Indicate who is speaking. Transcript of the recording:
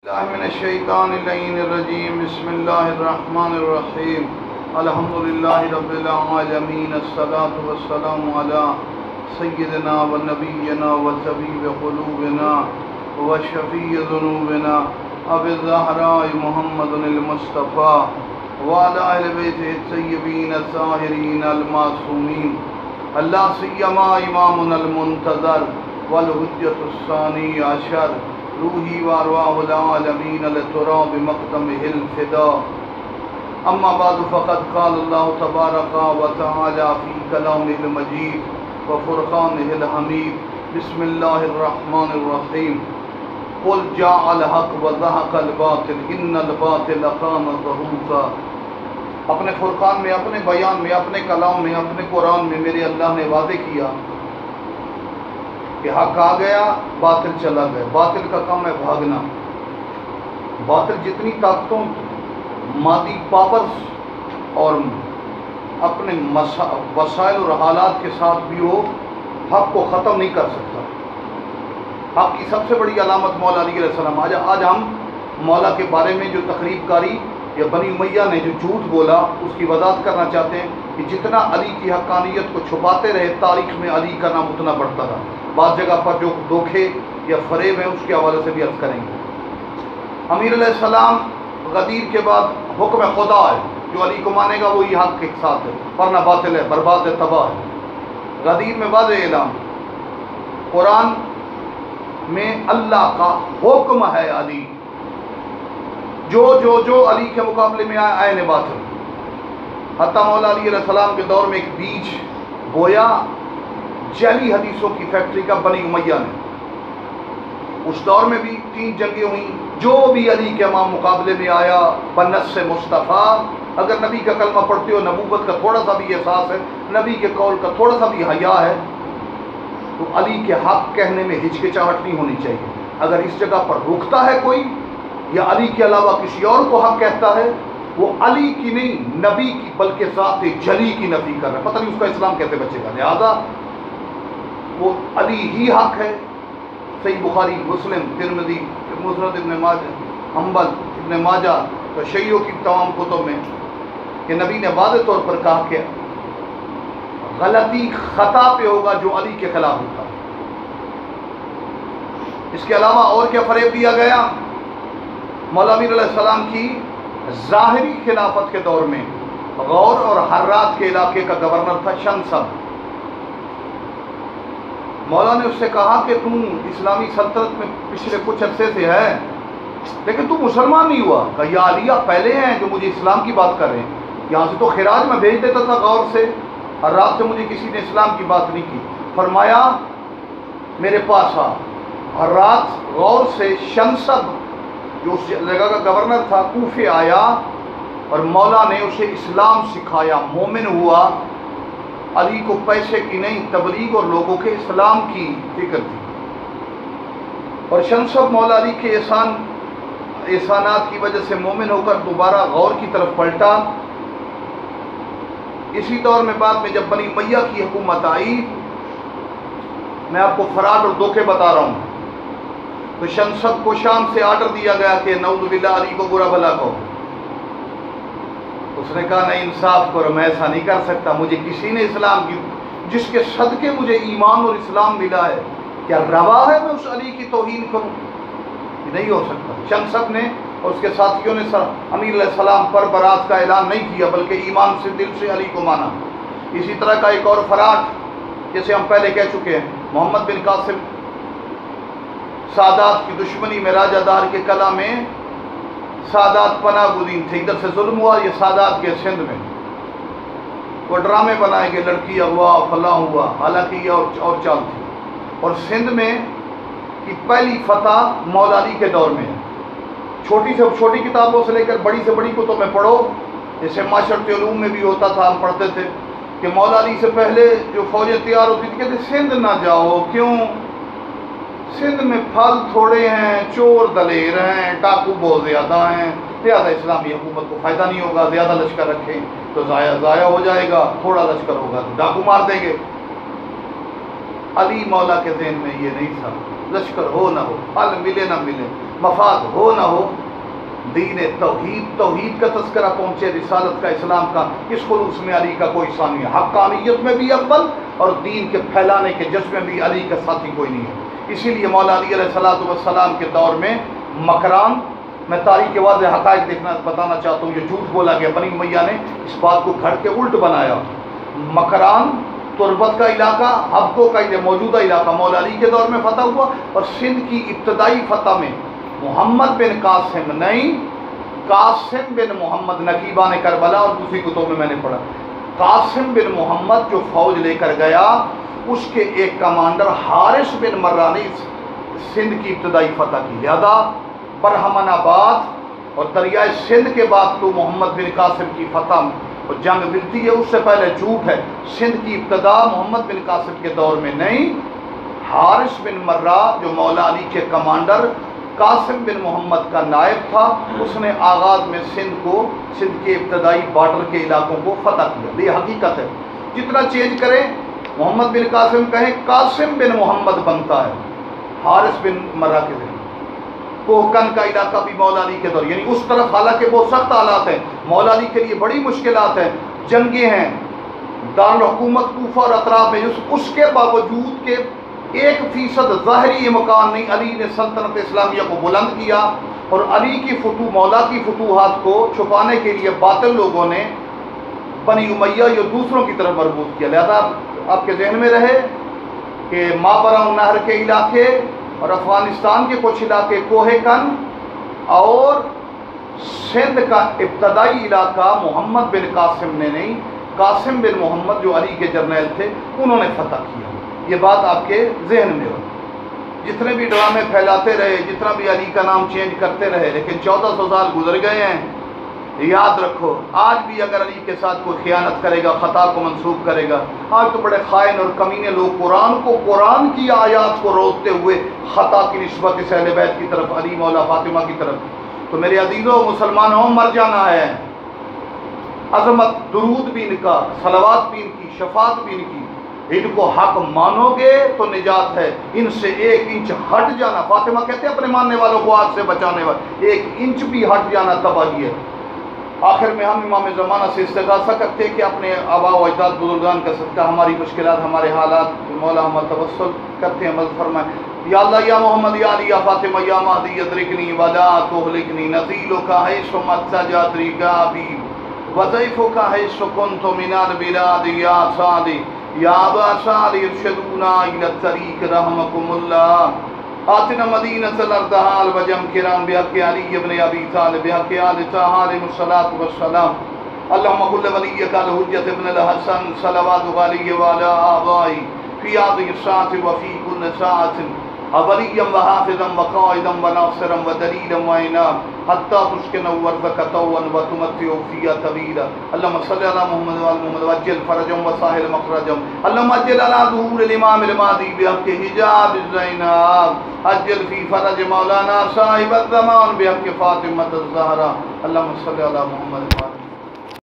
Speaker 1: اللہ من الشیطان اللعین الرجیم بسم اللہ الرحمن الرحیم الحمدللہ رب العالمین الصلاة والسلام علی سیدنا و نبینا و طبیب قلوبنا و شفیع ذنوبنا ابی الزہراء محمد المصطفیٰ وعلی اہل بیتہ الطیبین الطاہرین المعصومین اللہ سیما امامنا المنتظر والحجۃ الثانی عشر روحی وارواح العالمین لتراب مقدمہ الفدا اما بعد فقد قال اللہ تبارک و تعالی فی کلامہ المجید و فرقانہ الحمید بسم اللہ الرحمن الرحیم قل جاء الحق و زہق الباطل ان الباطل کان زہوقا۔ اپنے فرقان میں، اپنے بیان میں، اپنے کلام میں، اپنے قرآن میں میرے اللہ نے واضح کیا کہ حق آ گیا، باطل چلا گیا۔ باطل کا کام ہے بھاگنا۔ باطل جتنی طاقتوں، مادی پاورز اور اپنے وسائل اور حالات کے ساتھ بھی ہو، حق کو ختم نہیں کر سکتا۔ حق کی سب سے بڑی علامت مولا علی علیہ السلام۔ آج ہم مولا کے بارے میں جو تقریب کاری یا بنی امیہ نے جو جھوٹ بولا اس کی وضاحت کرنا چاہتے ہیں کہ جتنا علی کی حقانیت کو چھپاتے رہے، تاریخ میں علی کا نام اتنا بڑھتا رہا۔ بعض جگہ پر جو دھوکے یا فریب ہیں اس کے حوالے سے بھی عرض کریں گے۔ امیر علیہ السلام غدیر کے بعد حکم خدا ہے، جو علی کو مانے گا وہی حق کے ساتھ ہے، ورنہ باطل ہے، برباد ہے، تباہ ہے۔ غدیر میں واضح اعلان، قرآن میں اللہ کا حکم ہے علی، جو علی کے مقابلے میں آئے عین باطل۔ حتیٰ مولا علی علیہ السلام کے دور میں ایک بیج بویا جعلی حدیثوں کی فیکٹری کا بنی امیہ نے۔ اس دور میں بھی 3 جنگیں ہوئیں۔ جو بھی علی کے امام مقابلے میں آیا بنص مصطفیٰ، اگر نبی کا کلمہ پڑھتے ہو، نبوت کا تھوڑا سا بھی احساس ہے، نبی کے قول کا تھوڑا سا بھی حیا ہے، تو علی کے حق کہنے میں ہچکچاہٹ نہیں ہونی چاہیے۔ اگر اس جگہ پر رکتا ہے کوئی یا علی کے علاوہ کسی اور کو حق کہتا ہے، وہ علی کی نہیں نبی کی بلکہ ذات جلی کی نفی کر رہا ہے۔ پتہ نہیں اس کا اسلام کیسے بچے گا۔ لہذا وہ علی ہی حق ہے۔ صحیح بخاری، مسلم، ترمذی، مسند ابن ماجہ، حنبل، ابن ماجہ، تو شیعوں کی تمام کتب میں کہ نبی نے واضح طور پر کہا کہ غلطی خطا پہ ہوگا جو علی کے خلاف ہوتا۔ اس کے علاوہ اور کیا فریب دیا گیا؟ مولا امیر علیہ السلام کی ظاہری خلافت کے دور میں غور اور حرات کے علاقے کا گورنر تھا شنسب۔ مولا نے اس سے کہا کہ تم اسلامی سلطنت میں پچھلے کچھ عرصے سے ہے لیکن تم مسلمان نہیں ہوا۔ کہ یا علیہ پہلے ہیں جو مجھے اسلام کی بات کر رہے ہیں، یہاں سے تو خراج میں بھیج دیتا تھا غور سے، ہر رات سے مجھے کسی نے اسلام کی بات نہیں کی۔ فرمایا میرے پاس آ۔ ہر رات غور سے شنسب جو اس جگہ کا گورنر تھا کوفے آیا اور مولا نے اسے اسلام سکھایا، مومن ہوا۔ علی کو پیسے کی نہیں، تبلیغ اور لوگوں کے اسلام کی فکر تھی۔ اور شنسب مولا علی کے احسانات کی وجہ سے مومن ہو کر دوبارہ غور کی طرف پلٹا۔ اسی دور میں بعد میں جب بنی امیہ کی حکومت آئی، میں آپ کو فراڈ اور دھوکے بتا رہا ہوں، تو شنسب کو شام سے آرڈر دیا گیا کہ نعوذ باللہ علی کو برا بھلا کہو۔ اس نے کہا نہیں، انصاف کرو، میں ایسا نہیں کر سکتا۔ مجھے کسی نے اسلام کی، جس کے صدقے مجھے ایمان اور اسلام ملا ہے، کیا روا ہے میں اس علی کی توہین کروں؟ یہ نہیں ہو سکتا۔ شنسب نے اور اس کے ساتھیوں نے امیر علیہ السلام پر برات کا اعلان نہیں کیا بلکہ ایمان سے دل سے علی کو مانا۔ اسی طرح کا ایک اور فراڈ جیسے ہم پہلے کہہ چکے ہیں، محمد بن قاسم سادات کی دشمنی میں راجہ دار کے قلعہ میں سادات پناہ گزین تھے، ادھر سے ظلم ہوا، یہ سادات کے سندھ میں، وہ ڈرامے بنائے گئے، لڑکی اغوا فلاں ہوا، حالانکہ یہ اور چال تھی۔ اور سندھ میں کی پہلی فتح مولا علی کے دور میں ہے۔ چھوٹی سے چھوٹی کتابوں سے لے کر بڑی سے بڑی کتب میں پڑھو، جیسے معاشرتی علوم میں بھی ہوتا تھا، ہم پڑھتے تھے کہ مولا علی سے پہلے جو فوجیں تیار ہوتی تھی کہتے سندھ نہ جاؤ، کیوں؟ سندھ میں پھل تھوڑے ہیں، چور دلیر ہیں، ڈاکو بہت زیادہ ہیں، زیادہ اسلامی حکومت کو فائدہ نہیں ہوگا، زیادہ لشکر رکھیں تو ضائع ہو جائے گا، تھوڑا لشکر ہوگا تو ڈاکو مار دیں گے۔ علی مولا کے ذہن میں یہ نہیں تھا، لشکر ہو نہ ہو، پھل ملے نہ ملے، مفاد ہو نہ ہو، دین توحید کا تذکرہ پہنچے، رسالت کا، اسلام کا، اس خلوص میں علی کا کوئی ثانی ہے، حقانیت میں بھی اول اور دین کے پھیلانے کے جذبے میں بھی علی کا ساتھی کوئی نہیں ہے۔ اسی لیے مولا علی علیہ السلام کے دور میں مکران، میں تاریخ کے واضح حقائق بتانا چاہتا ہوں، یہ جھوٹ بولا گیا، بنی امیہ نے اس بات کو گھڑ کے الٹ بنایا۔ مکران تربت کا علاقہ، حبکو کا موجودہ علاقہ مولا علی کے دور میں فتح ہوا، اور سندھ کی ابتدائی فتح میں محمد بن قاسم نہیں، قاسم بن محمد، نقیبان کربلا اور دوسری کتب میں نے پڑھا، قاسم بن محمد جو فوج لے کر گیا، اس کے ایک کمانڈر حارث بن مرہ نے سندھ کی ابتدائی فتح کی۔ لہذا برہمن آباد اور دریائے سندھ کے بعد تو محمد بن قاسم کی فتح اور جنگ ملتی ہے، اس سے پہلے جھوٹ ہے، سندھ کی ابتدا محمد بن قاسم کے دور میں نہیں، حارث بن مرہ جو مولا علی کے کمانڈر قاسم بن محمد کا نائب تھا، اس نے آغاز میں سندھ کے ابتدائی بارڈر کے علاقوں کو فتح کیا۔ یہ حقیقت ہے، جتنا چینج کریں محمد بن قاسم کہیں، قاسم بن محمد بنتا ہے حارث بن مرہ کے ذریعے۔ کوہکن کا علاقہ بھی مولا علی کے دور، یعنی اس طرف حالانکہ بہت سخت حالات ہیں، مولا علی کے لیے بڑی مشکلات ہیں، جنگیں ہیں، دارالحکومت کوفہ اور اطراف میں، اس کے باوجود کہ 1% ظاہری مکان نہیں، علی نے سلطنت اسلامیہ کو بلند کیا، اور علی کی مولا کی فتوحات کو چھپانے کے لیے باطل لوگوں نے بنی امیہ یا دوسروں کی طرف مربوط کیا۔ لہذا آپ کے ذہن میں رہے کہ مابرا نہر کے علاقے اور افغانستان کے کچھ علاقے، کوہکن اور سندھ کا ابتدائی علاقہ محمد بن قاسم نے نہیں، قاسم بن محمد جو علی کے جرنیل تھے انہوں نے فتح کیا۔ یہ بات آپ کے ذہن میں ہو۔ جتنے بھی ڈرامے پھیلاتے رہے، جتنا بھی علی کا نام چینج کرتے رہے، لیکن 1400 سال گزر گئے ہیں۔ یاد رکھو، آج بھی اگر علی کے ساتھ کوئی خیانت کرے گا، خطا کو منسوخ کرے گا، آج تو بڑے خائن اور کمینے لوگ قرآن کی آیات کو روکتے ہوئے خطا کی نسبت اس اہل بیت کی طرف، علی مولا فاطمہ کی طرف۔ تو میرے عزیزوں، مسلمانوں، مر جانا ہے۔ عظمت، درود بھی ان کا، صلوات بھی ان کی، شفاعت بھی ان کی، ان کو حق مانو گے تو نجات ہے، ان سے 1 انچ ہٹ جانا، فاطمہ کہتے ہیں اپنے ماننے والوں کو آگ سے بچانے والے، 1 انچ بھی ہٹ جانا تباہی ہے۔ آخر میں ہم امام زمانہ سے استغاثہ کرتے ہیں کہ اپنے آباء و اجداد بزرگان کا صدقہ ہماری مشکلات، ہمارے حالات مولا ہم توسل کرتے ہیں، مدد فرمائیں۔ یا اللہ، یا محمد، یا علی، یا فاطمہ، یا مہدی ادرکنی ولا تہلکنی، نزیلک حیث متجت رکابی وضیفک حیث کنت من البلاد، یا سعدی یا ابا سعد ارشدونا الی الطریق رحمکم اللہ، آتنا مدینة الارضحال وجم کرام بحق علی ابن ابی طالب بحق آل طہ علیہ الصلاة والسلام، اللہم کل ولیک الحجت ابن الحسن صلوات علیہ وعلی آبائی فی هذه الساعة وفی کل ساعة ولیا وحافظا وقائدا وناصرا ودلیلا وعناب حتی تسکن ورزق طوعا وتمتع فیہا طویلا۔ اللہم صلی علی محمد وعلی محمد وعجل فرجهم وساہل مخرجهم، اللہم عجل علی ظہور الامام المہدی بحق حجاب الزینب، عجل فی فرج مولانا صاحب الزمان بحق فاطمة الزہرا، اللہم صلی علی محمد وعلی